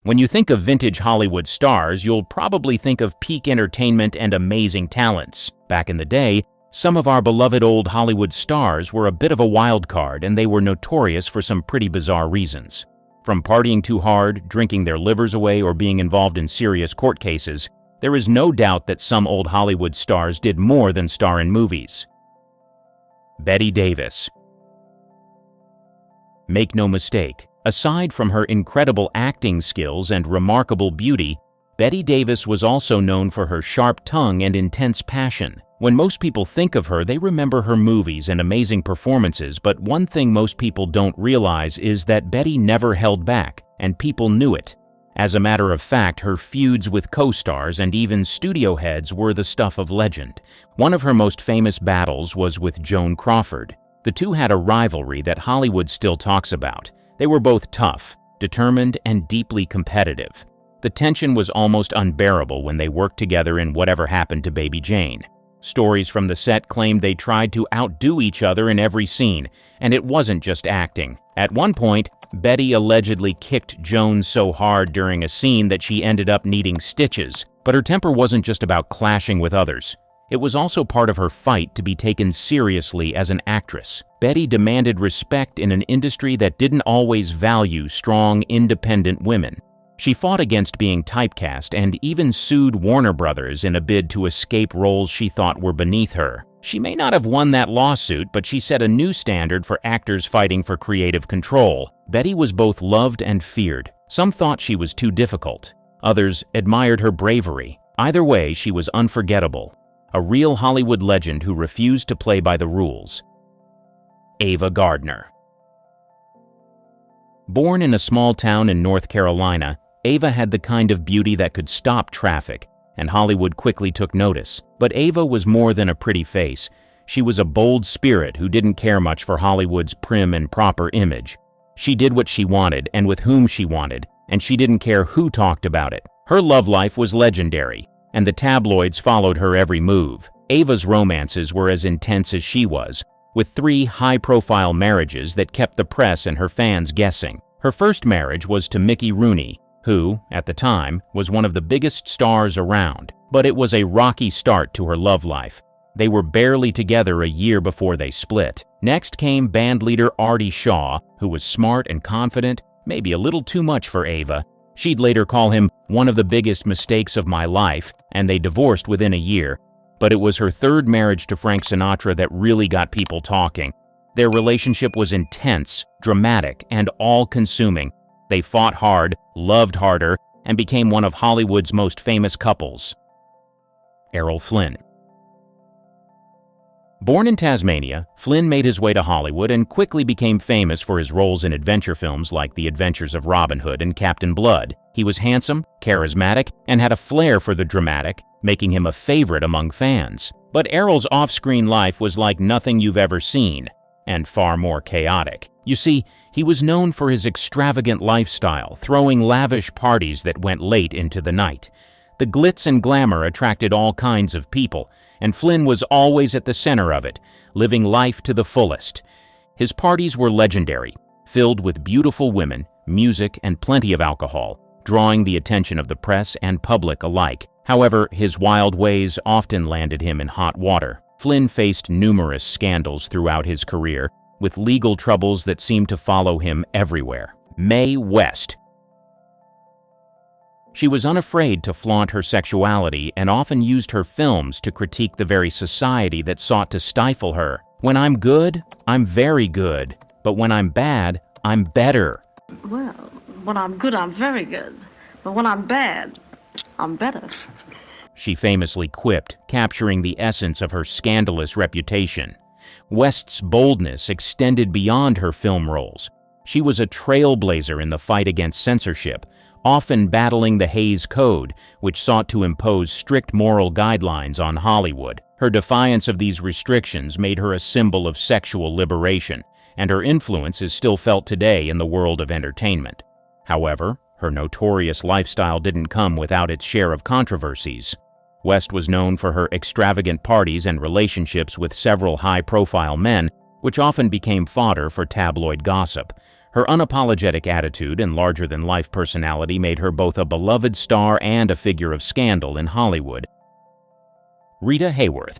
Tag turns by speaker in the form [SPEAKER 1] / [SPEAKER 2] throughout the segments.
[SPEAKER 1] When you think of vintage Hollywood stars, you'll probably think of peak entertainment and amazing talents. Back in the day, some of our beloved old Hollywood stars were a bit of a wild card, and they were notorious for some pretty bizarre reasons. From partying too hard, drinking their livers away, or being involved in serious court cases, there is no doubt that some old Hollywood stars did more than star in movies. Bette Davis. Make no mistake, aside from her incredible acting skills and remarkable beauty, Bette Davis was also known for her sharp tongue and intense passion. When most people think of her, they remember her movies and amazing performances, but one thing most people don't realize is that Bette never held back, and people knew it. As a matter of fact, her feuds with co-stars and even studio heads were the stuff of legend. One of her most famous battles was with Joan Crawford. The two had a rivalry that Hollywood still talks about. They were both tough, determined, and deeply competitive. The tension was almost unbearable when they worked together in Whatever Happened to Baby Jane. Stories from the set claimed they tried to outdo each other in every scene, and it wasn't just acting. At one point, Bette allegedly kicked Joan so hard during a scene that she ended up needing stitches, but her temper wasn't just about clashing with others. It was also part of her fight to be taken seriously as an actress. Bette demanded respect in an industry that didn't always value strong, independent women. She fought against being typecast and even sued Warner Brothers in a bid to escape roles she thought were beneath her. She may not have won that lawsuit, but she set a new standard for actors fighting for creative control. Bette was both loved and feared. Some thought she was too difficult. Others admired her bravery. Either way, she was unforgettable. A real Hollywood legend who refused to play by the rules. Ava Gardner. Born in a small town in North Carolina, Ava had the kind of beauty that could stop traffic, and Hollywood quickly took notice. But Ava was more than a pretty face. She was a bold spirit who didn't care much for Hollywood's prim and proper image. She did what she wanted and with whom she wanted, and she didn't care who talked about it. Her love life was legendary, and the tabloids followed her every move. Ava's romances were as intense as she was, with 3 high-profile marriages that kept the press and her fans guessing. Her first marriage was to Mickey Rooney, who, at the time, was one of the biggest stars around, but it was a rocky start to her love life. They were barely together a year before they split. Next came bandleader Artie Shaw, who was smart and confident, maybe a little too much for Ava. She'd later call him one of the biggest mistakes of my life, and they divorced within a year. But it was her third marriage to Frank Sinatra that really got people talking. Their relationship was intense, dramatic, and all-consuming. They fought hard, loved harder, and became one of Hollywood's most famous couples. Errol Flynn. Born in Tasmania, Flynn made his way to Hollywood and quickly became famous for his roles in adventure films like The Adventures of Robin Hood and Captain Blood. He was handsome, charismatic, and had a flair for the dramatic, making him a favorite among fans. But Errol's off-screen life was like nothing you've ever seen, and far more chaotic. You see, he was known for his extravagant lifestyle, throwing lavish parties that went late into the night. The glitz and glamour attracted all kinds of people, and Flynn was always at the center of it, living life to the fullest. His parties were legendary, filled with beautiful women, music, and plenty of alcohol, drawing the attention of the press and public alike. However, his wild ways often landed him in hot water. Flynn faced numerous scandals throughout his career, with legal troubles that seemed to follow him everywhere. Mae West. She was unafraid to flaunt her sexuality and often used her films to critique the very society that sought to stifle her. When I'm good, I'm very good, but when I'm bad, I'm better.
[SPEAKER 2] Well, when I'm good, I'm very good, but when I'm bad, I'm better.
[SPEAKER 1] She famously quipped, capturing the essence of her scandalous reputation. West's boldness extended beyond her film roles. She was a trailblazer in the fight against censorship, often battling the Hays Code, which sought to impose strict moral guidelines on Hollywood. Her defiance of these restrictions made her a symbol of sexual liberation, and her influence is still felt today in the world of entertainment. However, her notorious lifestyle didn't come without its share of controversies. West was known for her extravagant parties and relationships with several high-profile men, which often became fodder for tabloid gossip. Her unapologetic attitude and larger-than-life personality made her both a beloved star and a figure of scandal in Hollywood. Rita Hayworth.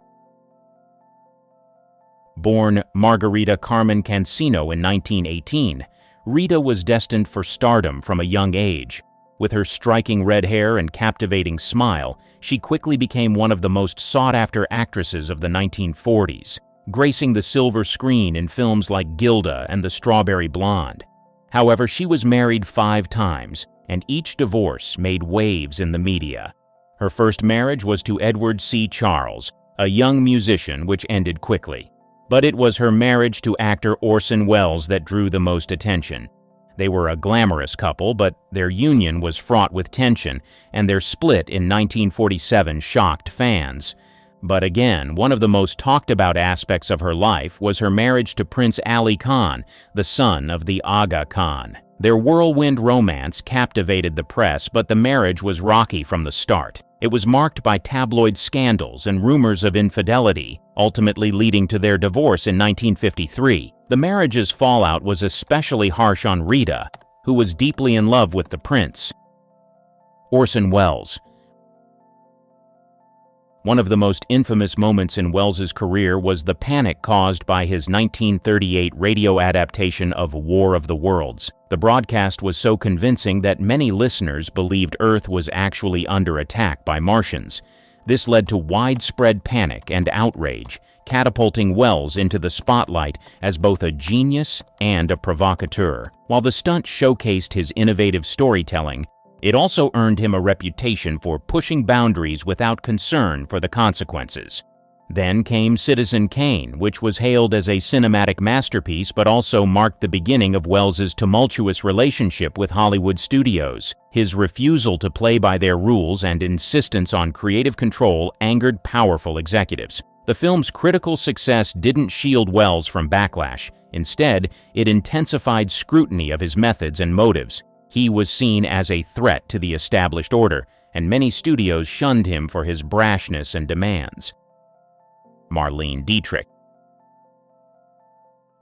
[SPEAKER 1] Born Margarita Carmen Cancino in 1918, Rita was destined for stardom from a young age. With her striking red hair and captivating smile, she quickly became one of the most sought-after actresses of the 1940s, gracing the silver screen in films like Gilda and The Strawberry Blonde. However, she was married 5 times, and each divorce made waves in the media. Her first marriage was to Edward C. Charles, a young musician, which ended quickly. But it was her marriage to actor Orson Welles that drew the most attention. They were a glamorous couple, but their union was fraught with tension, and their split in 1947 shocked fans. But again, one of the most talked about aspects of her life was her marriage to Prince Ali Khan, the son of the Aga Khan. Their whirlwind romance captivated the press, but the marriage was rocky from the start. It was marked by tabloid scandals and rumors of infidelity, ultimately leading to their divorce in 1953. The marriage's fallout was especially harsh on Rita, who was deeply in love with the prince. Orson Welles. One of the most infamous moments in Welles's career was the panic caused by his 1938 radio adaptation of War of the Worlds. The broadcast was so convincing that many listeners believed Earth was actually under attack by Martians. This led to widespread panic and outrage, catapulting Welles into the spotlight as both a genius and a provocateur. While the stunt showcased his innovative storytelling, it also earned him a reputation for pushing boundaries without concern for the consequences. Then came Citizen Kane, which was hailed as a cinematic masterpiece but also marked the beginning of Welles's tumultuous relationship with Hollywood studios. His refusal to play by their rules and insistence on creative control angered powerful executives. The film's critical success didn't shield Welles from backlash. Instead, it intensified scrutiny of his methods and motives. He was seen as a threat to the established order, and many studios shunned him for his brashness and demands. Marlene Dietrich.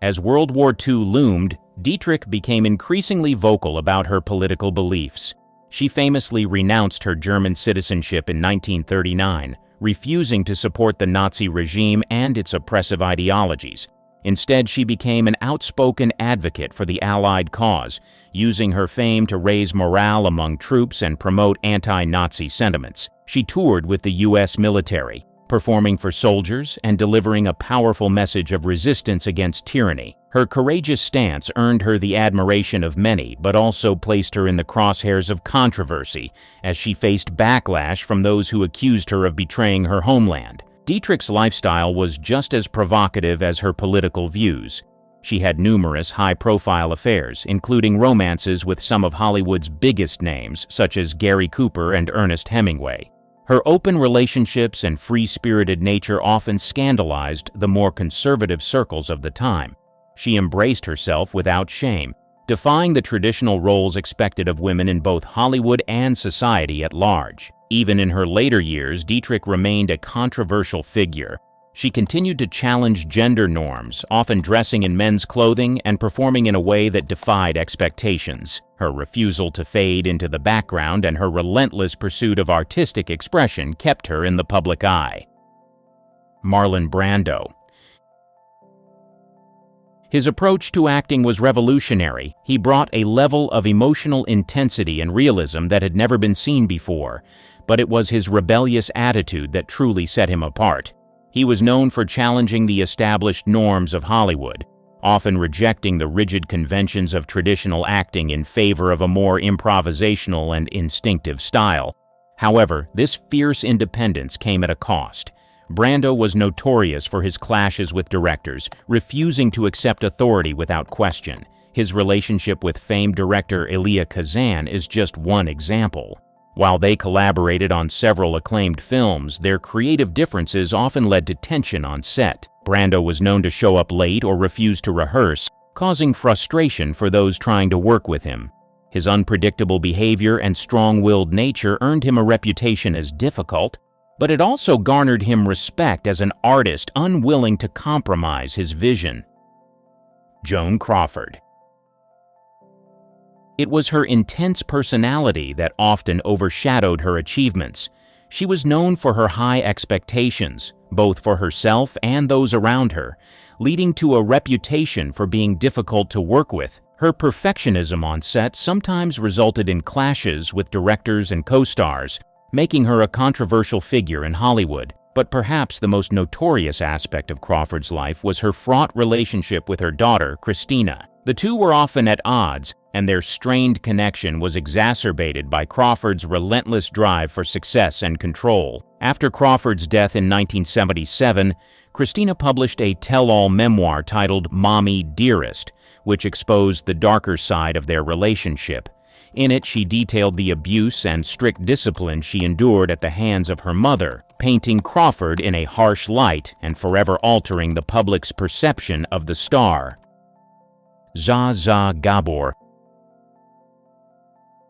[SPEAKER 1] As World War II loomed, Dietrich became increasingly vocal about her political beliefs. She famously renounced her German citizenship in 1939, refusing to support the Nazi regime and its oppressive ideologies. Instead, she became an outspoken advocate for the Allied cause, using her fame to raise morale among troops and promote anti-Nazi sentiments. She toured with the U.S. military, performing for soldiers and delivering a powerful message of resistance against tyranny. Her courageous stance earned her the admiration of many, but also placed her in the crosshairs of controversy, as she faced backlash from those who accused her of betraying her homeland. Dietrich's lifestyle was just as provocative as her political views. She had numerous high-profile affairs, including romances with some of Hollywood's biggest names, such as Gary Cooper and Ernest Hemingway. Her open relationships and free-spirited nature often scandalized the more conservative circles of the time. She embraced herself without shame, defying the traditional roles expected of women in both Hollywood and society at large. Even in her later years, Dietrich remained a controversial figure. She continued to challenge gender norms, often dressing in men's clothing and performing in a way that defied expectations. Her refusal to fade into the background and her relentless pursuit of artistic expression kept her in the public eye. Marlon Brando. His approach to acting was revolutionary. He brought a level of emotional intensity and realism that had never been seen before, but it was his rebellious attitude that truly set him apart. He was known for challenging the established norms of Hollywood, often rejecting the rigid conventions of traditional acting in favor of a more improvisational and instinctive style. However, this fierce independence came at a cost. Brando was notorious for his clashes with directors, refusing to accept authority without question. His relationship with famed director Elia Kazan is just one example. While they collaborated on several acclaimed films, their creative differences often led to tension on set. Brando was known to show up late or refuse to rehearse, causing frustration for those trying to work with him. His unpredictable behavior and strong-willed nature earned him a reputation as difficult, but it also garnered him respect as an artist unwilling to compromise his vision. Joan Crawford. It was her intense personality that often overshadowed her achievements. She was known for her high expectations, both for herself and those around her, leading to a reputation for being difficult to work with. Her perfectionism on set sometimes resulted in clashes with directors and co-stars, making her a controversial figure in Hollywood. But perhaps the most notorious aspect of Crawford's life was her fraught relationship with her daughter, Christina. The two were often at odds, and their strained connection was exacerbated by Crawford's relentless drive for success and control. After Crawford's death in 1977, Christina published a tell-all memoir titled Mommy Dearest, which exposed the darker side of their relationship. In it, she detailed the abuse and strict discipline she endured at the hands of her mother, painting Crawford in a harsh light and forever altering the public's perception of the star. Zsa Zsa Gabor.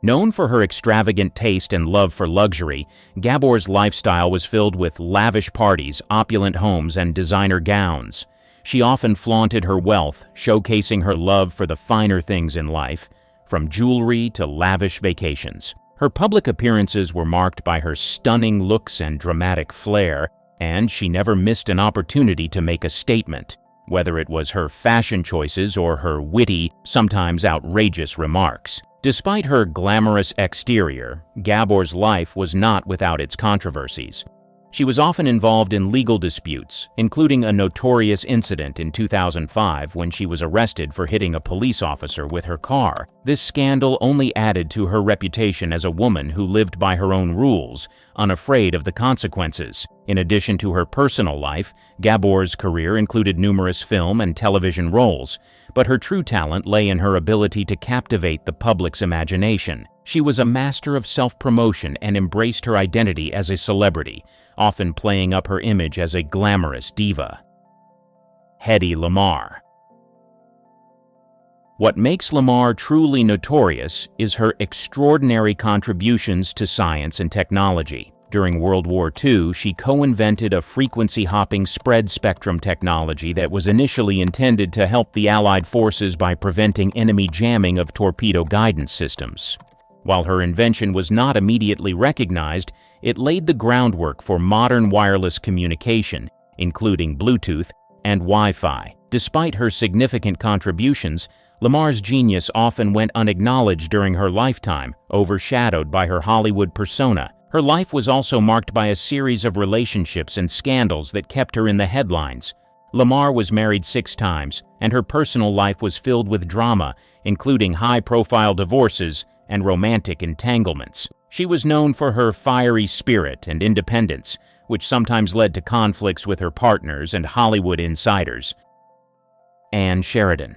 [SPEAKER 1] Known for her extravagant taste and love for luxury, Gabor's lifestyle was filled with lavish parties, opulent homes, and designer gowns. She often flaunted her wealth, showcasing her love for the finer things in life, from jewelry to lavish vacations. Her public appearances were marked by her stunning looks and dramatic flair, and she never missed an opportunity to make a statement, whether it was her fashion choices or her witty, sometimes outrageous remarks. Despite her glamorous exterior, Gabor's life was not without its controversies. She was often involved in legal disputes, including a notorious incident in 2005 when she was arrested for hitting a police officer with her car. This scandal only added to her reputation as a woman who lived by her own rules, unafraid of the consequences. In addition to her personal life, Gabor's career included numerous film and television roles, but her true talent lay in her ability to captivate the public's imagination. She was a master of self-promotion and embraced her identity as a celebrity, often playing up her image as a glamorous diva. Hedy Lamarr. What makes Lamarr truly notorious is her extraordinary contributions to science and technology. During World War II, she co-invented a frequency-hopping spread-spectrum technology that was initially intended to help the Allied forces by preventing enemy jamming of torpedo guidance systems. While her invention was not immediately recognized, it laid the groundwork for modern wireless communication, including Bluetooth and Wi-Fi. Despite her significant contributions, Lamarr's genius often went unacknowledged during her lifetime, overshadowed by her Hollywood persona. Her life was also marked by a series of relationships and scandals that kept her in the headlines. Lamarr was married 6 times, and her personal life was filled with drama, including high-profile divorces and romantic entanglements. She was known for her fiery spirit and independence, which sometimes led to conflicts with her partners and Hollywood insiders. Sheridan.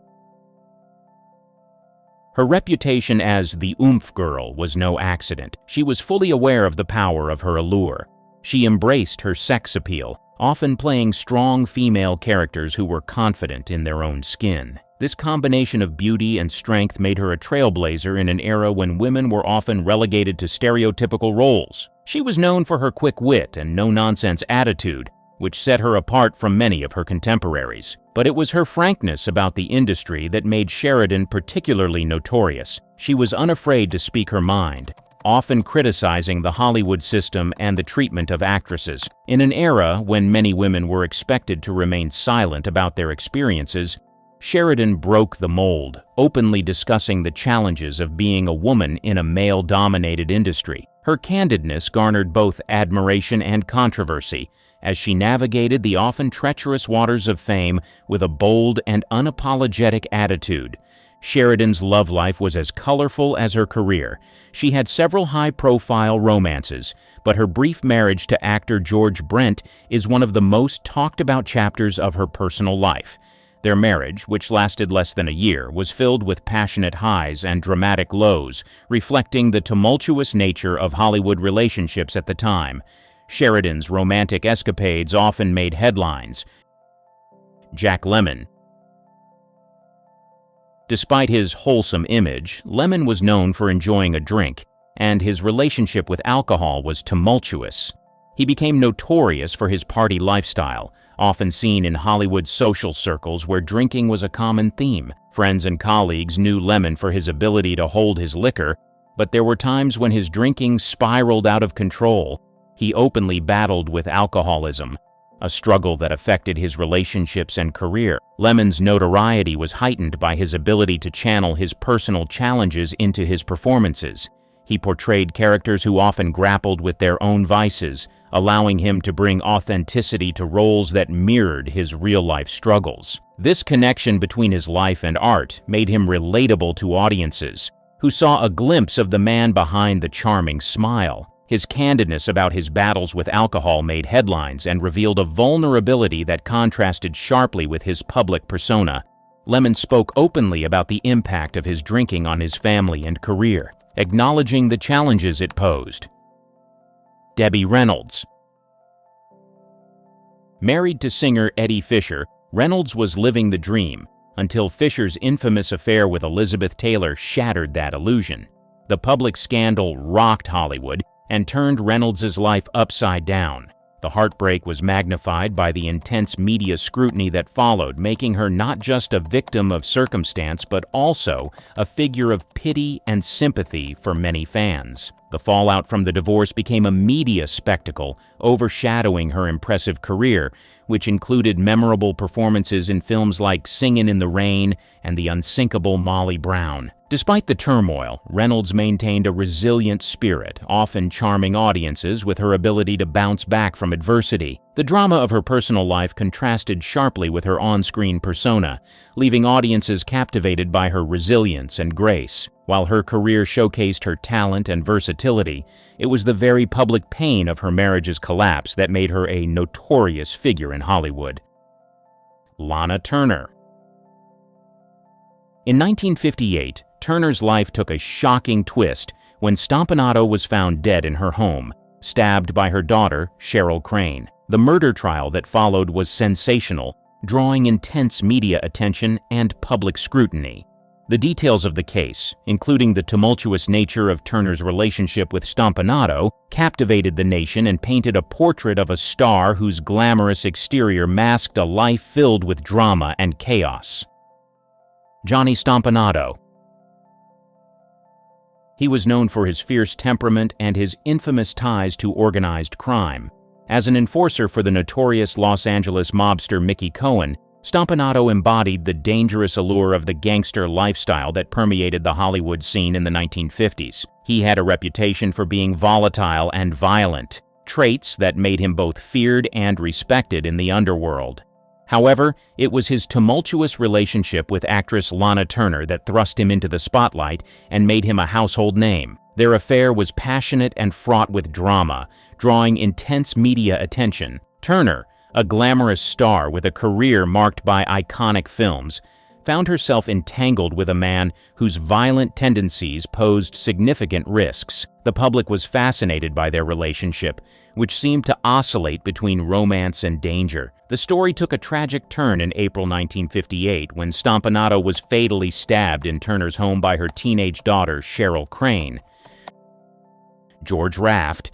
[SPEAKER 1] Her reputation as the oomph girl was no accident. She was fully aware of the power of her allure. She embraced her sex appeal, often playing strong female characters who were confident in their own skin. This combination of beauty and strength made her a trailblazer in an era when women were often relegated to stereotypical roles. She was known for her quick wit and no-nonsense attitude, which set her apart from many of her contemporaries. But it was her frankness about the industry that made Sheridan particularly notorious. She was unafraid to speak her mind, often criticizing the Hollywood system and the treatment of actresses. In an era when many women were expected to remain silent about their experiences, Sheridan broke the mold, openly discussing the challenges of being a woman in a male-dominated industry. Her candidness garnered both admiration and controversy, as she navigated the often treacherous waters of fame with a bold and unapologetic attitude. Sheridan's love life was as colorful as her career. She had several high-profile romances, but her brief marriage to actor George Brent is one of the most talked-about chapters of her personal life. Their marriage, which lasted less than a year, was filled with passionate highs and dramatic lows, reflecting the tumultuous nature of Hollywood relationships at the time. Sheridan's romantic escapades often made headlines. Jack Lemmon. Despite his wholesome image, Lemmon was known for enjoying a drink, and his relationship with alcohol was tumultuous. He became notorious for his party lifestyle, often seen in Hollywood social circles where drinking was a common theme. Friends and colleagues knew Lemmon for his ability to hold his liquor, but there were times when his drinking spiraled out of control. He openly battled with alcoholism, a struggle that affected his relationships and career. Lemmon's notoriety was heightened by his ability to channel his personal challenges into his performances. He portrayed characters who often grappled with their own vices, allowing him to bring authenticity to roles that mirrored his real-life struggles. This connection between his life and art made him relatable to audiences, who saw a glimpse of the man behind the charming smile. His candidness about his battles with alcohol made headlines and revealed a vulnerability that contrasted sharply with his public persona. Lemmon spoke openly about the impact of his drinking on his family and career, acknowledging the challenges it posed. Debbie Reynolds. Married to singer Eddie Fisher, Reynolds was living the dream until Fisher's infamous affair with Elizabeth Taylor shattered that illusion. The public scandal rocked Hollywood and turned Reynolds' life upside down. The heartbreak was magnified by the intense media scrutiny that followed, making her not just a victim of circumstance but also a figure of pity and sympathy for many fans. The fallout from the divorce became a media spectacle, overshadowing her impressive career, which included memorable performances in films like Singin' in the Rain and The Unsinkable Molly Brown. Despite the turmoil, Reynolds maintained a resilient spirit, often charming audiences with her ability to bounce back from adversity. The drama of her personal life contrasted sharply with her on-screen persona, leaving audiences captivated by her resilience and grace. While her career showcased her talent and versatility, it was the very public pain of her marriage's collapse that made her a notorious figure in Hollywood. Lana Turner. In 1958, Turner's life took a shocking twist when Stompanato was found dead in her home, stabbed by her daughter, Cheryl Crane. The murder trial that followed was sensational, drawing intense media attention and public scrutiny. The details of the case, including the tumultuous nature of Turner's relationship with Stompanato, captivated the nation and painted a portrait of a star whose glamorous exterior masked a life filled with drama and chaos. Johnny Stompanato. He was known for his fierce temperament and his infamous ties to organized crime. As an enforcer for the notorious Los Angeles mobster Mickey Cohen, Stompanato embodied the dangerous allure of the gangster lifestyle that permeated the Hollywood scene in the 1950s. He had a reputation for being volatile and violent, traits that made him both feared and respected in the underworld. However, it was his tumultuous relationship with actress Lana Turner that thrust him into the spotlight and made him a household name. Their affair was passionate and fraught with drama, drawing intense media attention. Turner, a glamorous star with a career marked by iconic films, found herself entangled with a man whose violent tendencies posed significant risks. The public was fascinated by their relationship, which seemed to oscillate between romance and danger. The story took a tragic turn in April 1958 when Stompanato was fatally stabbed in Turner's home by her teenage daughter, Cheryl Crane. George Raft.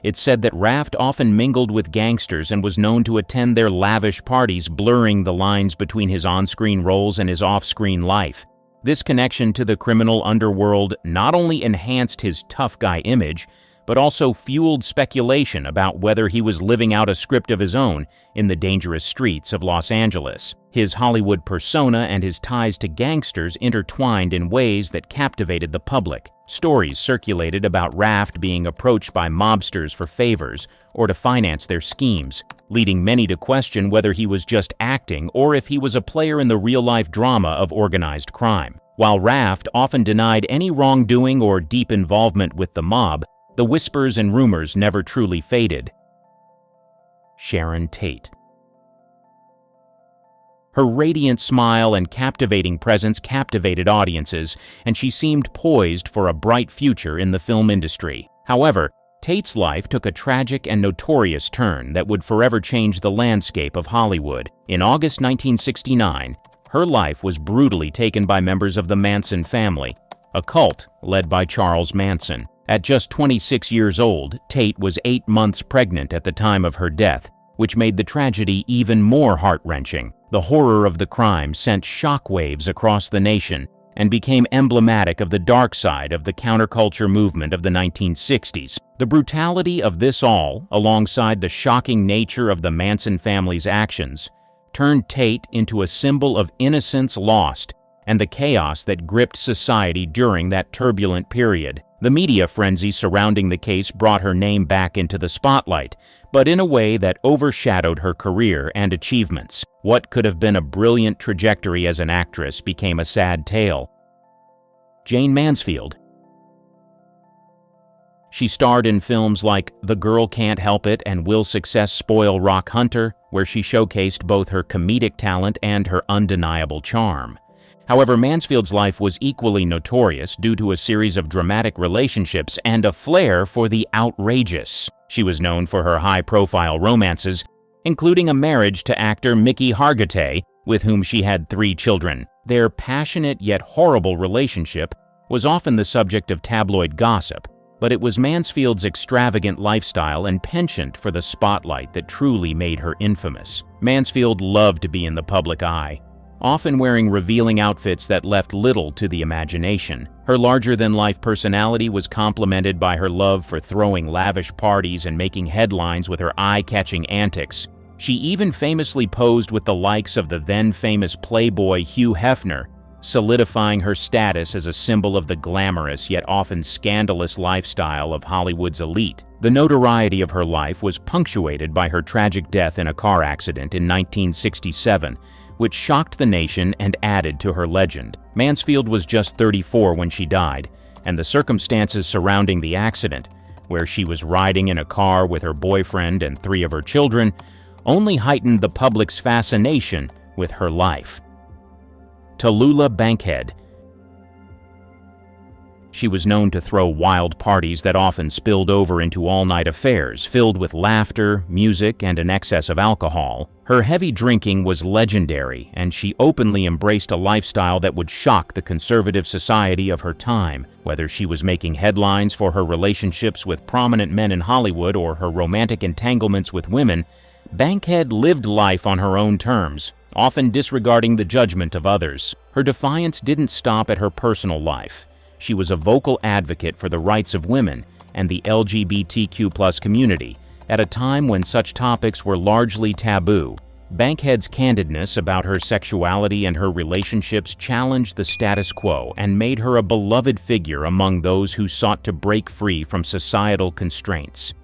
[SPEAKER 1] It's said that Raft often mingled with gangsters and was known to attend their lavish parties, blurring the lines between his on-screen roles and his off-screen life. This connection to the criminal underworld not only enhanced his tough guy image, but also fueled speculation about whether he was living out a script of his own in the dangerous streets of Los Angeles. His Hollywood persona and his ties to gangsters intertwined in ways that captivated the public. Stories circulated about Raft being approached by mobsters for favors or to finance their schemes, leading many to question whether he was just acting or if he was a player in the real-life drama of organized crime. While Raft often denied any wrongdoing or deep involvement with the mob, the whispers and rumors never truly faded. Sharon Tate. Her radiant smile and captivating presence captivated audiences, and she seemed poised for a bright future in the film industry. However, Tate's life took a tragic and notorious turn that would forever change the landscape of Hollywood. In August 1969, her life was brutally taken by members of the Manson family, a cult led by Charles Manson. At just 26 years old, Tate was 8 months pregnant at the time of her death, which made the tragedy even more heart-wrenching. The horror of the crime sent shockwaves across the nation and became emblematic of the dark side of the counterculture movement of the 1960s. The brutality of this all, alongside the shocking nature of the Manson family's actions, turned Tate into a symbol of innocence lost and the chaos that gripped society during that turbulent period. The media frenzy surrounding the case brought her name back into the spotlight, but in a way that overshadowed her career and achievements. What could have been a brilliant trajectory as an actress became a sad tale. Jayne Mansfield. She starred in films like The Girl Can't Help It and Will Success Spoil Rock Hunter, where she showcased both her comedic talent and her undeniable charm. However, Mansfield's life was equally notorious due to a series of dramatic relationships and a flair for the outrageous. She was known for her high-profile romances, including a marriage to actor Mickey Hargitay, with whom she had 3 children. Their passionate yet horrible relationship was often the subject of tabloid gossip, but it was Mansfield's extravagant lifestyle and penchant for the spotlight that truly made her infamous. Mansfield loved to be in the public eye, often wearing revealing outfits that left little to the imagination. Her larger-than-life personality was complemented by her love for throwing lavish parties and making headlines with her eye-catching antics. She even famously posed with the likes of the then-famous playboy Hugh Hefner, solidifying her status as a symbol of the glamorous yet often scandalous lifestyle of Hollywood's elite. The notoriety of her life was punctuated by her tragic death in a car accident in 1967, which shocked the nation and added to her legend. Mansfield was just 34 when she died, and the circumstances surrounding the accident, where she was riding in a car with her boyfriend and 3 of her children, only heightened the public's fascination with her life. Tallulah Bankhead. She was known to throw wild parties that often spilled over into all-night affairs, filled with laughter, music, and an excess of alcohol. Her heavy drinking was legendary, and she openly embraced a lifestyle that would shock the conservative society of her time. Whether she was making headlines for her relationships with prominent men in Hollywood or her romantic entanglements with women, Bankhead lived life on her own terms, often disregarding the judgment of others. Her defiance didn't stop at her personal life. She was a vocal advocate for the rights of women and the LGBTQ+ community at a time when such topics were largely taboo. Bankhead's candidness about her sexuality and her relationships challenged the status quo and made her a beloved figure among those who sought to break free from societal constraints.